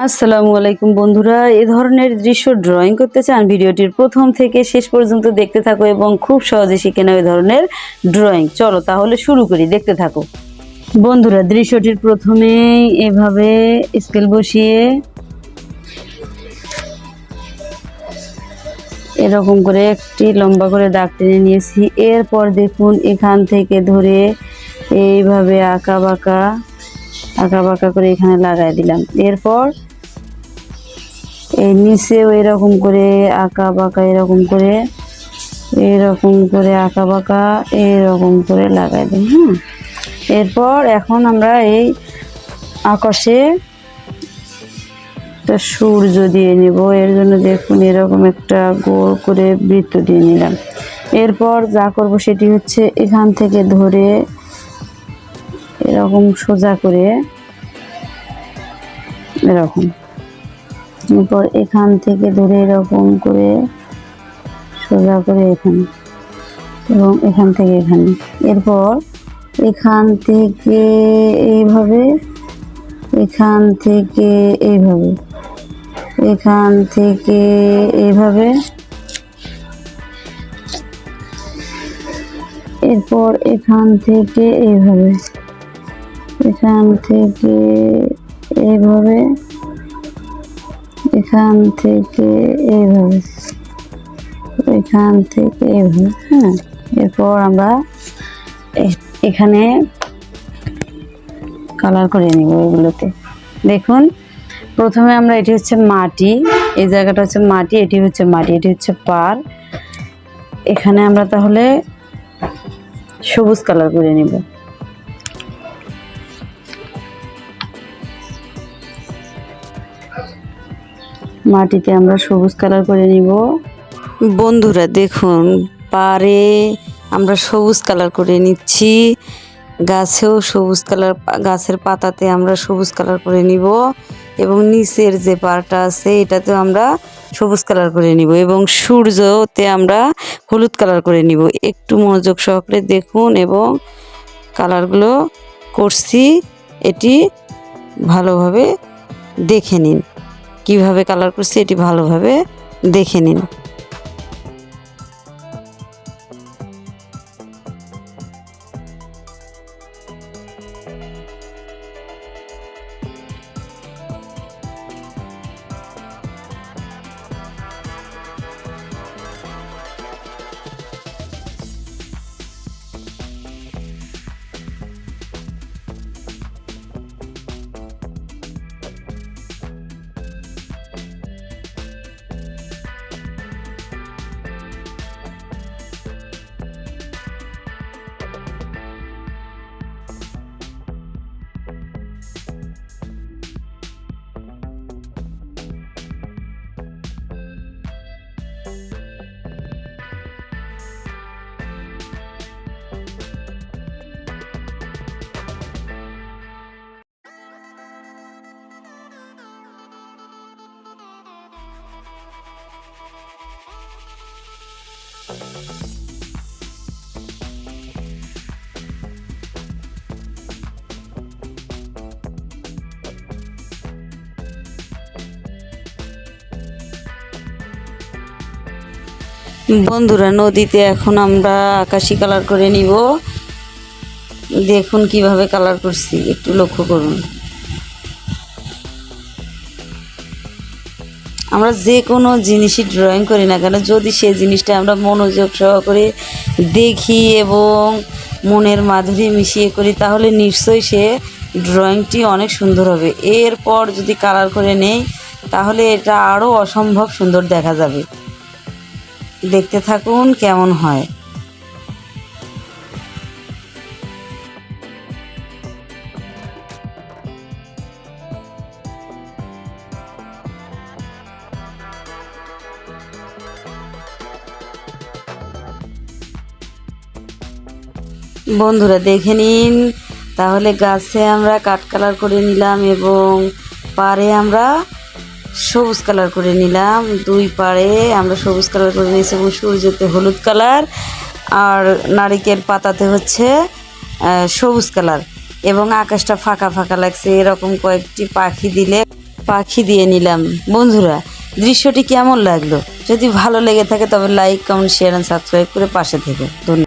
আসসালামু আলাইকুম বন্ধুরা, এ ধরনের দৃশ্য ড্রয়িং করতে চান? ভিডিওটির প্রথম থেকে শেষ পর্যন্ত দেখতে থাকো এবং খুব সহজে শিখে নাও এ ধরনের ড্রয়িং। চলো তাহলে শুরু করি, দেখতে থাকো। বন্ধুরা, দৃশ্যটির প্রথমেই এভাবে স্কেল বসিয়ে এরকম করে একটি লম্বা করে দাগ টেনে নিয়েছি। এরপর দেখুন এখান থেকে ধরে এইভাবে আঁকা বাঁকা করে এখানে লাগাই দিলাম। এরপর এই নিচেও এরকম করে আঁকা বাঁকা এরকম করে আঁকা বাঁকা এরকম করে লাগাই দিই। এরপর এখন আমরা এই আকাশে একটা সূর্য দিয়ে নেব। এর জন্য দেখুন এরকম একটা গোল করে বৃত্ত দিয়ে নিলাম। এরপর যা করব সেটি হচ্ছে এখান থেকে ধরে এরকম সোজা করে এরকম, এরপর এখান থেকে ধরে এরকম করে সোজা করে এখানে এবং এখান থেকে এখানে, এরপর এখান থেকে এইভাবে, এখান থেকে এইভাবে, এখান থেকে এইভাবে, এরপর এখান থেকে এইভাবে, এখান থেকে এইভাবে, এখান থেকে এইভাবে, এখান থেকে এইভাবে। এরপর আমরা এখানে কালার করে নিব এগুলোতে। দেখুন প্রথমে আমরা, এটি হচ্ছে মাটি, এই জায়গাটা হচ্ছে মাটি, এটি হচ্ছে মাটি, এটি হচ্ছে পার। এখানে আমরা তাহলে সবুজ কালার করে নিব। মাটিতে আমরা সবুজ কালার করে নিব। বন্ধুরা দেখুন, পারে আমরা সবুজ কালার করে নিচ্ছি, গাছেও সবুজ কালার, গাছের পাতাতে আমরা সবুজ কালার করে নিব এবং নিচের যে পারটা আছে এটাতেও আমরা সবুজ কালার করে নিব এবং সূর্যতে আমরা হলুদ কালার করে নিব। একটু মনোযোগ সহকারে দেখুন এবং কালারগুলো করছি, এটি ভালোভাবে দেখে নিন। কিভাবে কালার করছি এটি ভালোভাবে দেখে নিন। বন্ধুরা, নদীতে এখন আমরা আকাশি কালার করে নিব। দেখুন কিভাবে কালার করছি, একটু লক্ষ্য করুন। আমরা যে কোনো জিনিসই ড্রয়িং করি না কেন, যদি সেই জিনিসটা আমরা মনোযোগ সহকারে দেখি এবং মনের মাধুরী মিশিয়ে করি তাহলে নিশ্চয়ই সে ড্রয়িংটি অনেক সুন্দর হবে। এরপর যদি কালার করে নেই তাহলে এটা আরও অসম্ভব সুন্দর দেখা যাবে। দেখতে থাকুন কেমন হয়। বন্ধুরা দেখে নিন, তাহলে গাছে আমরা কাঠ কালার করে নিলাম এবং পাড়ে আমরা সবুজ কালার করে নিলাম। দুই পাড়ে আমরা সবুজ কালার করে নিয়েছি এবং সূর্যতে হলুদ কালার আর নারিকেল পাতাতে হচ্ছে সবুজ কালার এবং আকাশটা ফাঁকা ফাঁকা লাগছে। এরকম কয়েকটি পাখি দিলে পাখি দিয়ে নিলাম। বন্ধুরা, দৃশ্যটি কেমন লাগলো? যদি ভালো লেগে থাকে তবে like, comment, share and subscribe করে পাশে থেকে ধন্যবাদ।